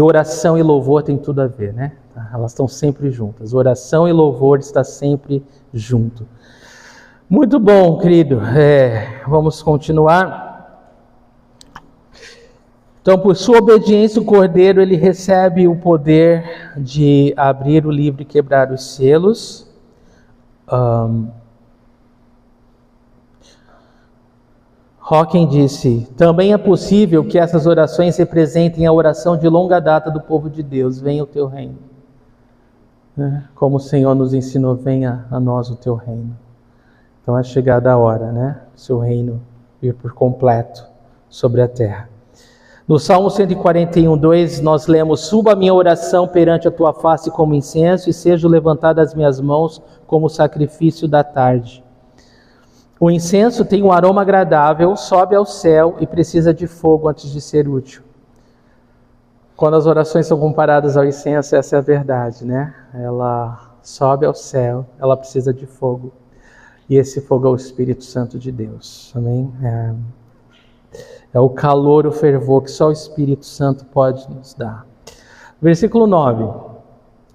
oração e louvor tem tudo a ver, né? Elas estão sempre juntas. Oração e louvor está sempre junto. Muito bom, querido. Vamos continuar. Então, por sua obediência, o Cordeiro, ele recebe o poder de abrir o livro e quebrar os selos. Hawking disse: também é possível que essas orações representem a oração de longa data do povo de Deus. Venha o teu reino. Como o Senhor nos ensinou, venha a nós o teu reino. Então é chegada a hora, né? O seu reino vir por completo sobre a terra. No Salmo 141:2 nós lemos: suba a minha oração perante a tua face como incenso, e sejam levantadas as minhas mãos como sacrifício da tarde. O incenso tem um aroma agradável, sobe ao céu e precisa de fogo antes de ser útil. Quando as orações são comparadas ao incenso, essa é a verdade, né? Ela sobe ao céu, ela precisa de fogo. E esse fogo é o Espírito Santo de Deus. Amém? É o calor, o fervor que só o Espírito Santo pode nos dar. Versículo 9.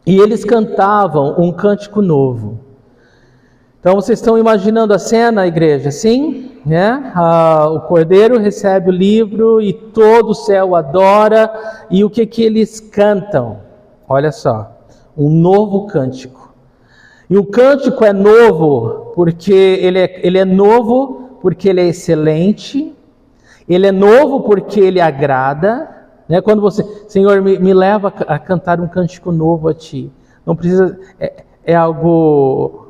E eles cantavam um cântico novo. Então vocês estão imaginando a cena, igreja? Sim, né? O Cordeiro recebe o livro e todo o céu adora. E o que eles cantam? Olha só, um novo cântico. E o cântico é novo porque ele é novo porque ele é excelente. Ele é novo porque ele agrada, né? Quando você, Senhor, me leva a cantar um cântico novo a Ti. Não precisa, é algo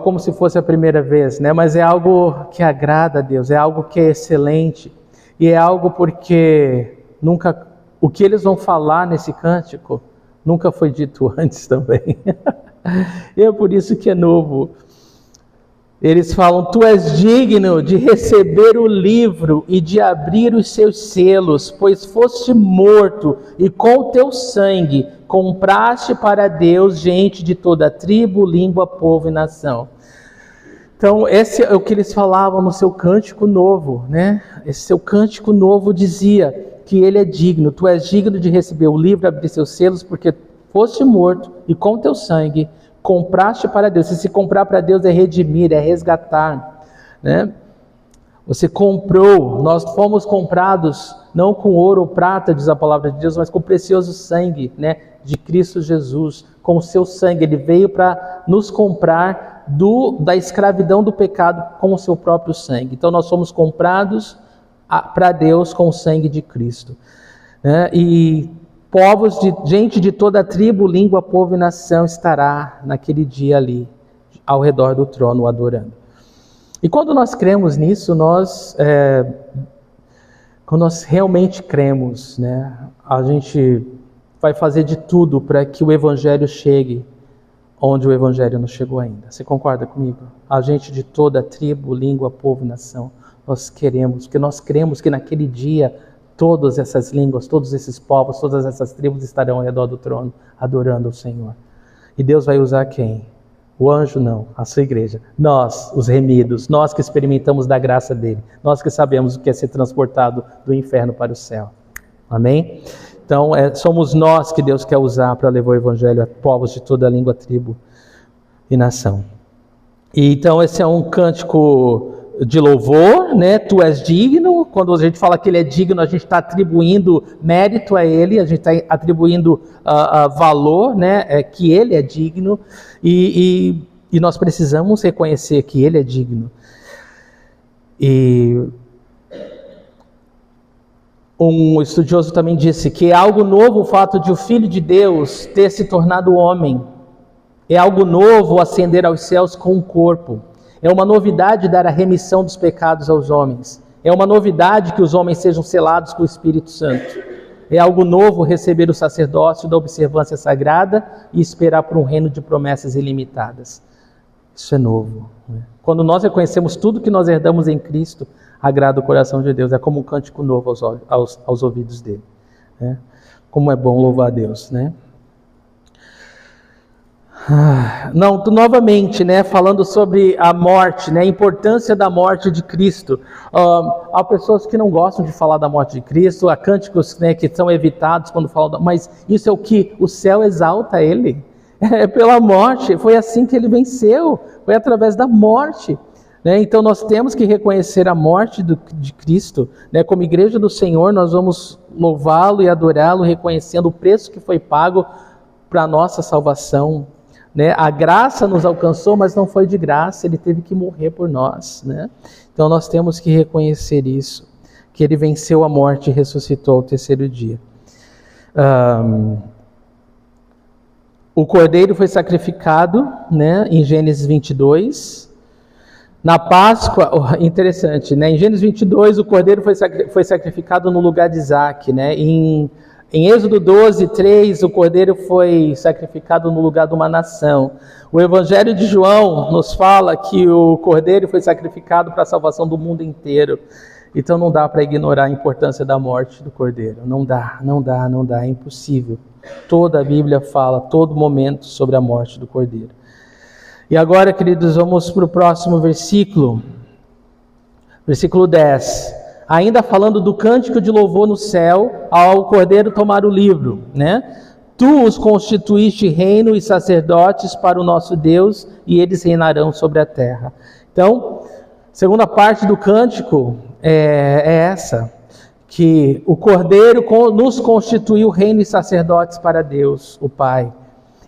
como se fosse a primeira vez, né? Mas é algo que agrada a Deus, é algo que é excelente. E é algo porque o que eles vão falar nesse cântico nunca foi dito antes também. E é por isso que é novo. Eles falam: tu és digno de receber o livro e de abrir os seus selos, pois foste morto e com o teu sangue compraste para Deus gente de toda tribo, língua, povo e nação. Então esse é o que eles falavam no seu cântico novo, né? Esse seu cântico novo dizia que ele é digno. Tu és digno de receber o livro e abrir seus selos, porque foste morto e com o teu sangue compraste para Deus. Se comprar para Deus é redimir, é resgatar, né? Você comprou, nós fomos comprados não com ouro ou prata, diz a palavra de Deus, mas com o precioso sangue, né, de Cristo Jesus. Com o seu sangue, Ele veio para nos comprar da escravidão do pecado com o seu próprio sangue. Então nós somos comprados para Deus com o sangue de Cristo, né? E gente de toda tribo, língua, povo e nação estará naquele dia ali, ao redor do trono, adorando. E quando nós cremos nisso, quando nós realmente cremos, né, a gente vai fazer de tudo para que o Evangelho chegue onde o Evangelho não chegou ainda. Você concorda comigo? A gente de toda tribo, língua, povo e nação, nós queremos, porque nós cremos que naquele dia todas essas línguas, todos esses povos, todas essas tribos estarão ao redor do trono, adorando o Senhor. E Deus vai usar quem? O anjo não, a sua igreja. Nós, os remidos, nós que experimentamos da graça dele, nós que sabemos o que é ser transportado do inferno para o céu. Amém? Então, somos nós que Deus quer usar para levar o evangelho a povos de toda língua, tribo e nação. E então esse é um cântico de louvor, né? Tu és digno. Quando a gente fala que ele é digno, a gente está atribuindo mérito a ele, a gente está atribuindo valor, né? Que ele é digno, e nós precisamos reconhecer que ele é digno. E um estudioso também disse que é algo novo o fato de o Filho de Deus ter se tornado homem. É algo novo ascender aos céus com um corpo. É uma novidade dar a remissão dos pecados aos homens. É uma novidade que os homens sejam selados com o Espírito Santo. É algo novo receber o sacerdócio da observância sagrada e esperar por um reino de promessas ilimitadas. Isso é novo. Quando nós reconhecemos tudo que nós herdamos em Cristo, agrada o coração de Deus. É como um cântico novo aos ouvidos dele. Como é bom louvar a Deus, né? Não, novamente, né, falando sobre a morte, né, a importância da morte de Cristo. Há pessoas que não gostam de falar da morte de Cristo, há cânticos, né, que são evitados quando falam, mas isso é o que o céu exalta ele. É pela morte, foi assim que ele venceu, foi através da morte. Né? Então nós temos que reconhecer a morte de Cristo, né? Como igreja do Senhor, nós vamos louvá-lo e adorá-lo, reconhecendo o preço que foi pago para a nossa salvação. Né? A graça nos alcançou, mas não foi de graça, ele teve que morrer por nós. Né? Então nós temos que reconhecer isso, que ele venceu a morte e ressuscitou ao terceiro dia. O cordeiro foi sacrificado, né, em Gênesis 22. Na Páscoa, interessante, né? Em Gênesis 22, o cordeiro foi sacrificado no lugar de Isaac. Né? Em Êxodo 12, 3, o cordeiro foi sacrificado no lugar de uma nação. O Evangelho de João nos fala que o cordeiro foi sacrificado para a salvação do mundo inteiro. Então não dá para ignorar a importância da morte do cordeiro. Não dá, é impossível. Toda a Bíblia fala, todo momento, sobre a morte do cordeiro. E agora, queridos, vamos para o próximo versículo. Versículo 10. Ainda falando do cântico de louvor no céu, ao cordeiro tomar o livro, né? Tu os constituíste reino e sacerdotes para o nosso Deus, e eles reinarão sobre a terra. Então, segunda parte do cântico é essa, que o cordeiro nos constituiu reino e sacerdotes para Deus, o Pai,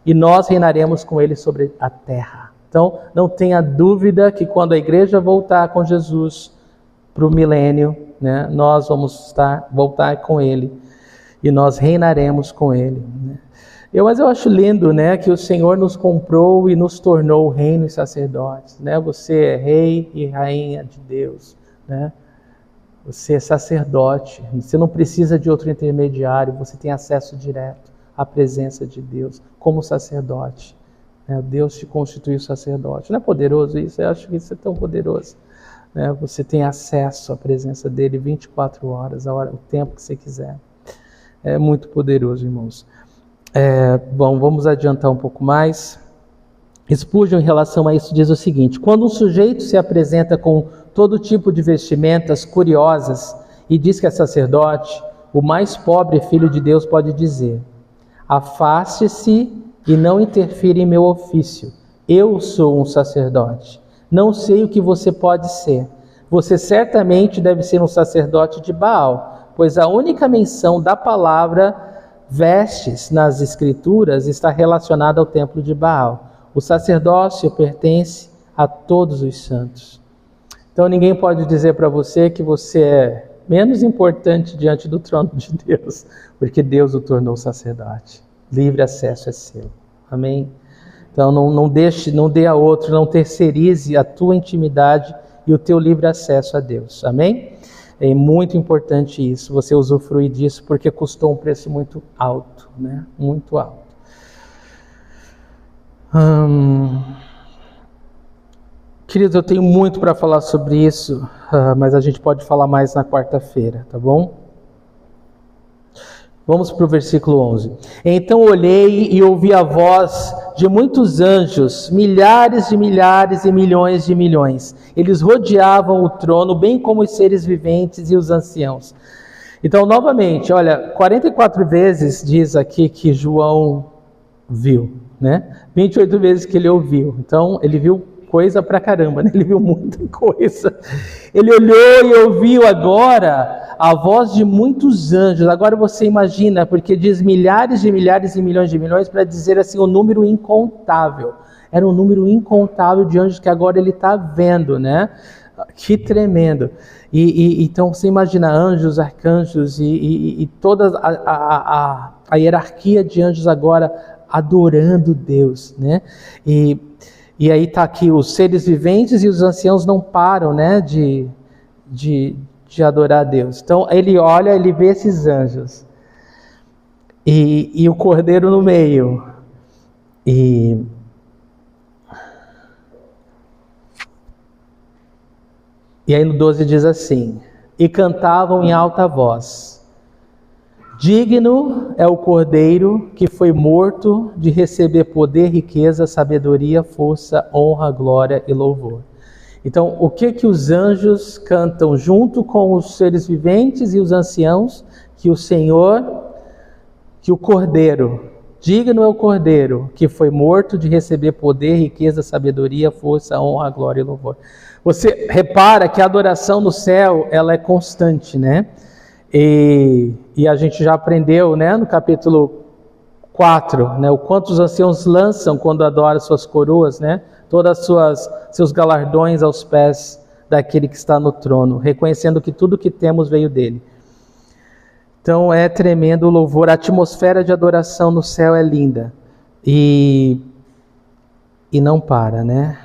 e nós reinaremos com ele sobre a terra. Então, não tenha dúvida que quando a igreja voltar com Jesus para o milênio, né, nós vamos voltar com ele e nós reinaremos com ele. Né? Mas eu acho lindo, né, que o Senhor nos comprou e nos tornou reino e sacerdotes. Né? Você é rei e rainha de Deus. Né? Você é sacerdote. Você não precisa de outro intermediário. Você tem acesso direto à presença de Deus como sacerdote. Né? Deus te constituiu sacerdote. Não é poderoso isso? Eu acho que isso é tão poderoso. Você tem acesso à presença dele 24 horas, o tempo que você quiser. É muito poderoso, irmãos. Bom, vamos adiantar um pouco mais. Spurgeon, em relação a isso, diz o seguinte: quando um sujeito se apresenta com todo tipo de vestimentas curiosas e diz que é sacerdote, o mais pobre filho de Deus pode dizer: afaste-se e não interfira em meu ofício. Eu sou um sacerdote. Não sei o que você pode ser. Você certamente deve ser um sacerdote de Baal, pois a única menção da palavra vestes nas Escrituras está relacionada ao templo de Baal. O sacerdócio pertence a todos os santos. Então ninguém pode dizer para você que você é menos importante diante do trono de Deus, porque Deus o tornou sacerdote. Livre acesso é seu. Amém? Então não dê a outro, não terceirize a tua intimidade e o teu livre acesso a Deus. Amém? É muito importante isso, você usufruir disso, porque custou um preço muito alto, né? Muito alto. Queridos, eu tenho muito para falar sobre isso, mas a gente pode falar mais na quarta-feira, tá bom? Vamos para o versículo 11. Então olhei e ouvi a voz de muitos anjos, milhares de milhares e milhões de milhões. Eles rodeavam o trono, bem como os seres viventes e os anciãos. Então, novamente, olha, 44 vezes diz aqui que João viu, né? 28 vezes que ele ouviu. Então, ele viu coisa pra caramba, né? Ele viu muita coisa. Ele olhou e ouviu agora a voz de muitos anjos. Agora você imagina, porque diz milhares de milhares e milhões de milhões para dizer assim um número incontável. Era um número incontável de anjos que agora ele está vendo, né? Que tremendo. Então você imagina anjos, arcanjos e toda a hierarquia de anjos agora adorando Deus, né? E aí está aqui, os seres viventes e os anciãos não param, né, de adorar a Deus. Então ele olha, ele vê esses anjos. E o cordeiro no meio. E aí no 12 diz assim: e cantavam em alta voz: digno é o cordeiro que foi morto de receber poder, riqueza, sabedoria, força, honra, glória e louvor. Então, o que os anjos cantam junto com os seres viventes e os anciãos? Que o Senhor, que o cordeiro, digno é o cordeiro que foi morto de receber poder, riqueza, sabedoria, força, honra, glória e louvor. Você repara que a adoração no céu, ela é constante, né? E a gente já aprendeu, né, no capítulo 4, né, o quanto os anciãos lançam quando adoram suas coroas, né, todas seus galardões aos pés daquele que está no trono, reconhecendo que tudo que temos veio dele. Então é tremendo o louvor, a atmosfera de adoração no céu é linda e não para, né?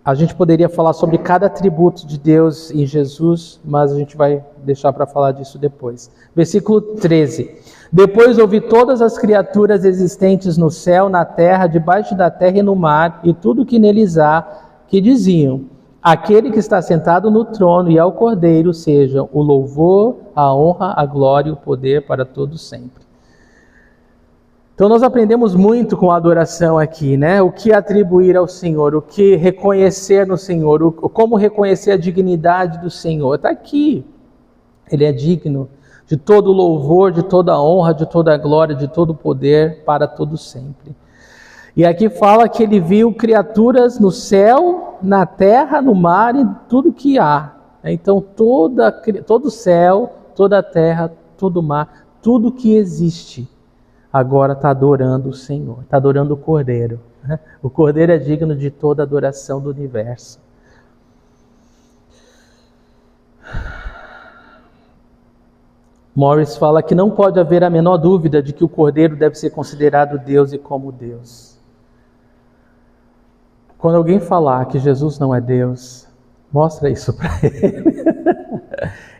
A gente poderia falar sobre cada atributo de Deus em Jesus, mas a gente vai deixar para falar disso depois. Versículo 13. Depois ouvi todas as criaturas existentes no céu, na terra, debaixo da terra e no mar, e tudo que neles há, que diziam: aquele que está sentado no trono e ao Cordeiro sejam o louvor, a honra, a glória e o poder para todos sempre. Então nós aprendemos muito com a adoração aqui, né? O que atribuir ao Senhor, o que reconhecer no Senhor, como reconhecer a dignidade do Senhor. Está aqui. Ele é digno de todo louvor, de toda honra, de toda glória, de todo poder para todo sempre. E aqui fala que ele viu criaturas no céu, na terra, no mar e tudo que há. Então todo o céu, toda a terra, todo o mar, tudo que existe agora está adorando o Senhor, está adorando o Cordeiro. O Cordeiro é digno de toda adoração do universo. Morris fala que não pode haver a menor dúvida de que o Cordeiro deve ser considerado Deus e como Deus. Quando alguém falar que Jesus não é Deus, mostra isso para ele.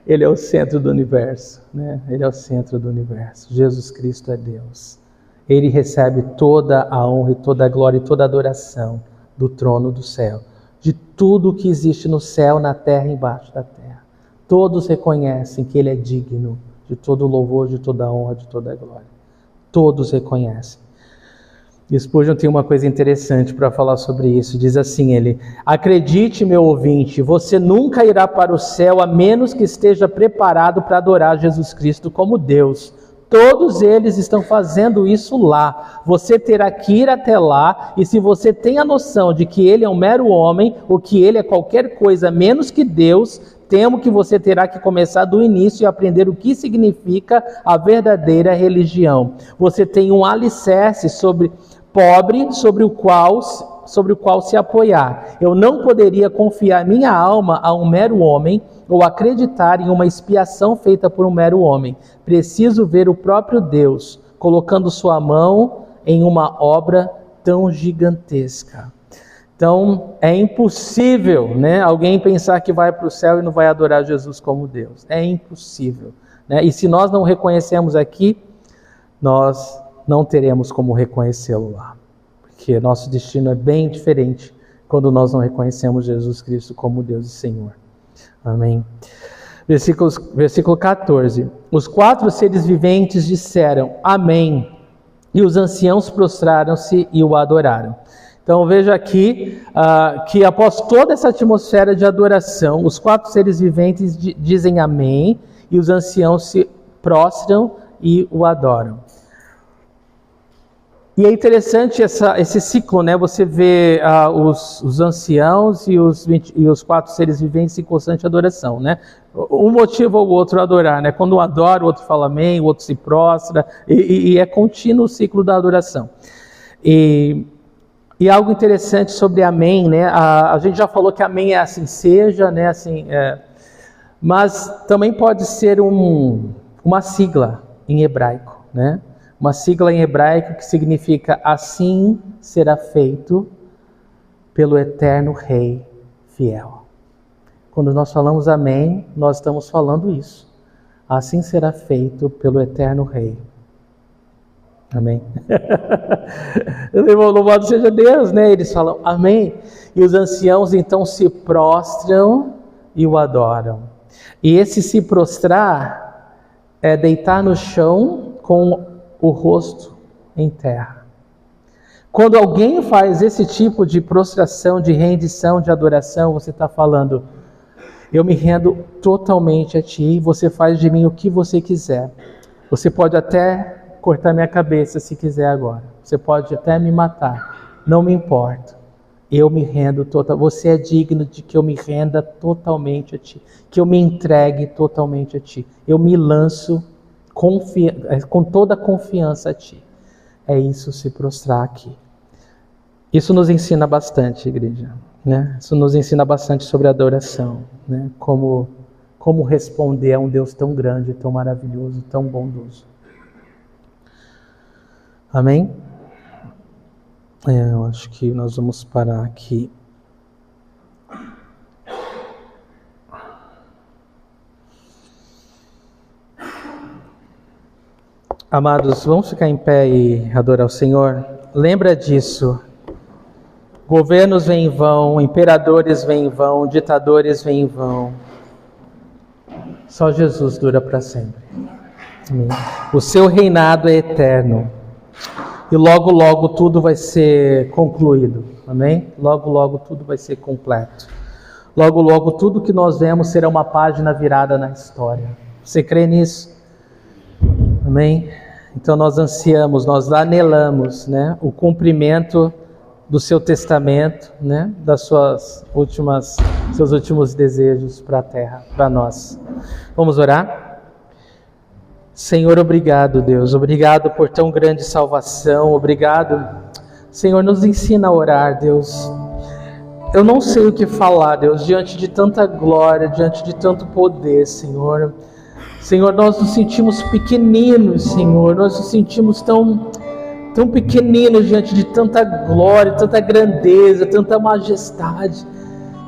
Ele é o centro do universo, né? Ele é o centro do universo. Jesus Cristo é Deus. Ele recebe toda a honra e toda a glória e toda a adoração do trono do céu. De tudo que existe no céu, na terra e embaixo da terra. Todos reconhecem que Ele é digno de todo louvor, de toda honra, de toda glória. Todos reconhecem. E Spurgeon tem uma coisa interessante para falar sobre isso. Diz assim ele: acredite, meu ouvinte, você nunca irá para o céu a menos que esteja preparado para adorar Jesus Cristo como Deus. Todos eles estão fazendo isso lá. Você terá que ir até lá, e se você tem a noção de que ele é um mero homem, ou que ele é qualquer coisa menos que Deus, temo que você terá que começar do início e aprender o que significa a verdadeira religião. Você tem um alicerce pobre sobre o qual se apoiar. Eu não poderia confiar minha alma a um mero homem ou acreditar em uma expiação feita por um mero homem. Preciso ver o próprio Deus colocando sua mão em uma obra tão gigantesca. Então, é impossível, né, alguém pensar que vai para o céu e não vai adorar Jesus como Deus. É impossível, né? E se nós não reconhecemos aqui, nós não teremos como reconhecê-lo lá. Porque nosso destino é bem diferente quando nós não reconhecemos Jesus Cristo como Deus e Senhor. Amém. Versículo 14. Os 4 seres viventes disseram amém, e os anciãos prostraram-se e o adoraram. Então veja aqui que após toda essa atmosfera de adoração, os 4 seres viventes dizem amém, e os anciãos se prostram e o adoram. E é interessante esse ciclo, né? Você vê os anciãos e os 4 seres viventes em constante adoração, né? Um motiva o outro a adorar, né? Quando um adora, o outro fala amém, o outro se prostra, e é contínuo o ciclo da adoração. E algo interessante sobre amém, né? A gente já falou que amém é assim seja, né? Assim, mas também pode ser uma sigla em hebraico, né? Uma sigla em hebraico que significa assim será feito pelo eterno Rei fiel. Quando nós falamos amém, nós estamos falando isso. Assim será feito pelo eterno Rei. Amém? Louvado seja Deus, né? Eles falam amém. E os anciãos então se prostram e o adoram. E esse se prostrar é deitar no chão com o rosto em terra. Quando alguém faz esse tipo de prostração, de rendição, de adoração, você está falando, eu me rendo totalmente a ti, você faz de mim o que você quiser. Você pode até cortar minha cabeça se quiser agora. Você pode até me matar. Não me importa. Eu me rendo totalmente. Você é digno de que eu me renda totalmente a ti. Que eu me entregue totalmente a ti. Eu me lanço com toda a confiança a ti. É isso, se prostrar aqui. Isso nos ensina bastante, igreja, né? Isso nos ensina bastante sobre a adoração, né? Como responder a um Deus tão grande, tão maravilhoso, tão bondoso. Amém? Eu acho que nós vamos parar aqui. Amados, vamos ficar em pé e adorar o Senhor? Lembra disso. Governos vêm em vão, imperadores vêm em vão, ditadores vêm em vão. Só Jesus dura para sempre. Amém. O seu reinado é eterno. E logo, logo tudo vai ser concluído. Amém? Logo, logo tudo vai ser completo. Logo, logo tudo que nós vemos será uma página virada na história. Você crê nisso? Amém? Então nós ansiamos, nós anelamos, né, o cumprimento do seu testamento, né, seus últimos desejos para a terra, para nós. Vamos orar? Senhor, obrigado, Deus. Obrigado por tão grande salvação. Obrigado. Senhor, nos ensina a orar, Deus. Eu não sei o que falar, Deus, diante de tanta glória, diante de tanto poder, Senhor. Senhor, nós nos sentimos pequeninos, Senhor, nós nos sentimos tão pequeninos diante de tanta glória, tanta grandeza, tanta majestade.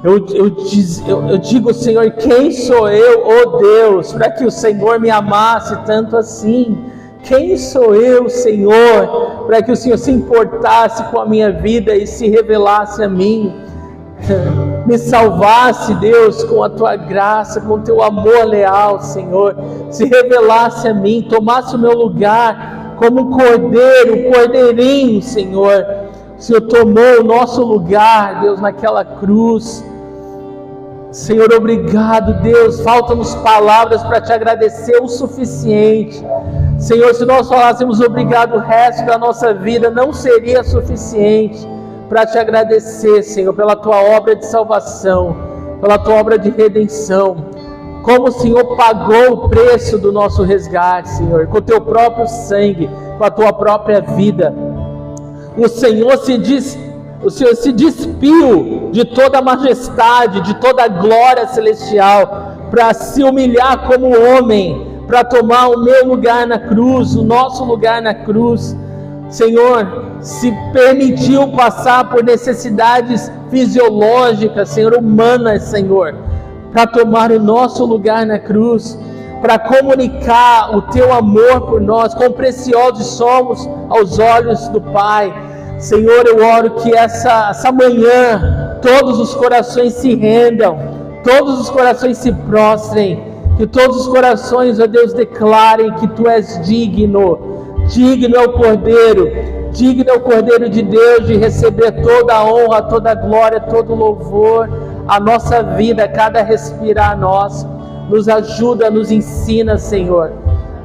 Eu digo, Senhor, quem sou eu, ó Deus, para que o Senhor me amasse tanto assim? Quem sou eu, Senhor, para que o Senhor se importasse com a minha vida e se revelasse a mim? Me salvasse, Deus, com a tua graça, com o teu amor leal, Senhor, se revelasse a mim, tomasse o meu lugar como um cordeiro, um cordeirinho, Senhor. O Senhor tomou o nosso lugar, Deus, naquela cruz. Senhor, obrigado, Deus. Faltam-nos palavras para te agradecer o suficiente. Senhor, se nós falássemos obrigado o resto da nossa vida, não seria suficiente para te agradecer, Senhor, pela tua obra de salvação, pela tua obra de redenção. Como o Senhor pagou o preço do nosso resgate, Senhor, com o teu próprio sangue, com a tua própria vida. O Senhor se despiu de toda a majestade, de toda a glória celestial, para se humilhar como homem, para tomar o meu lugar na cruz, o nosso lugar na cruz. Senhor, se permitiu passar por necessidades fisiológicas, Senhor, humanas, Senhor, para tomar o nosso lugar na cruz, para comunicar o teu amor por nós, quão preciosos somos aos olhos do Pai. Senhor, eu oro que essa manhã todos os corações se rendam, todos os corações se prostrem, Que todos os corações, ó Deus, declarem que Tu és digno. Digno é o Cordeiro. Digno é o Cordeiro de Deus de receber toda a honra, toda a glória, todo o louvor. A nossa vida, cada respirar nosso. Nos ajuda, nos ensina, Senhor.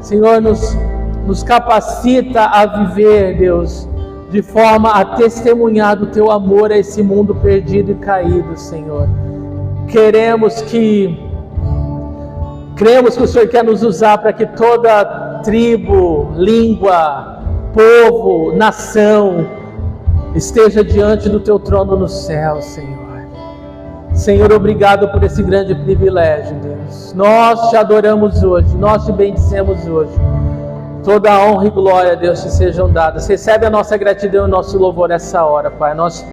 Senhor, nos capacita a viver, Deus, de forma a testemunhar do Teu amor a esse mundo perdido e caído, Senhor. Cremos que o Senhor quer nos usar para que toda tribo, língua, povo, nação esteja diante do Teu trono no céu, Senhor. Senhor, obrigado por esse grande privilégio, Deus. Nós Te adoramos hoje, nós Te bendicemos hoje. Toda a honra e glória, Deus, Te sejam dadas. Recebe a nossa gratidão e o nosso louvor nessa hora, Pai. Nós